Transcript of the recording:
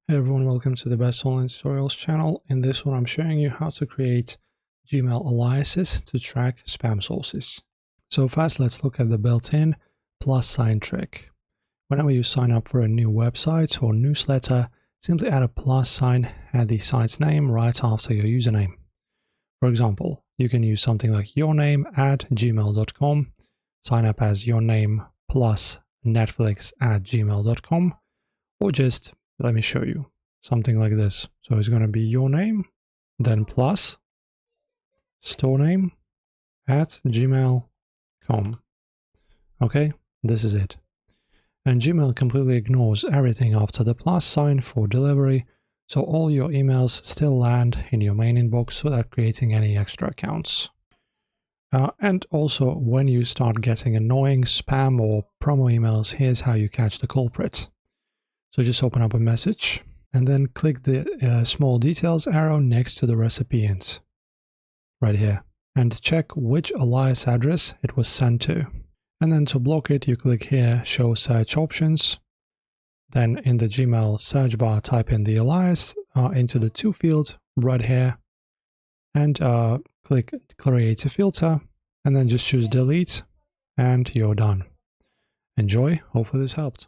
Hey everyone, welcome to the Best Online Tutorials channel. In this one, I'm showing you how to create Gmail aliases to track spam sources. So first, let's look at the built-in plus sign trick. Whenever you sign up for a new website or newsletter, simply add a plus sign at the site's name right after your username. For example, you can use something like yourname@gmail.com, sign up as your name plus netflix@gmail.com, or just let me show you something like this. So it's going to be your name, then plus store name @gmail.com. Okay, this is it. And Gmail completely ignores everything after the plus sign for delivery, so all your emails still land in your main inbox without creating any extra accounts. And also, when you start getting annoying spam or promo emails, here's how you catch the culprit. So just open up a message and then click the small details arrow next to the recipients right here and check which alias address it was sent to. And then to block it, you click here, show search options. Then in the Gmail search bar, type in the alias into the to field right here and click create a filter and then just choose delete and you're done. Enjoy, hopefully this helped.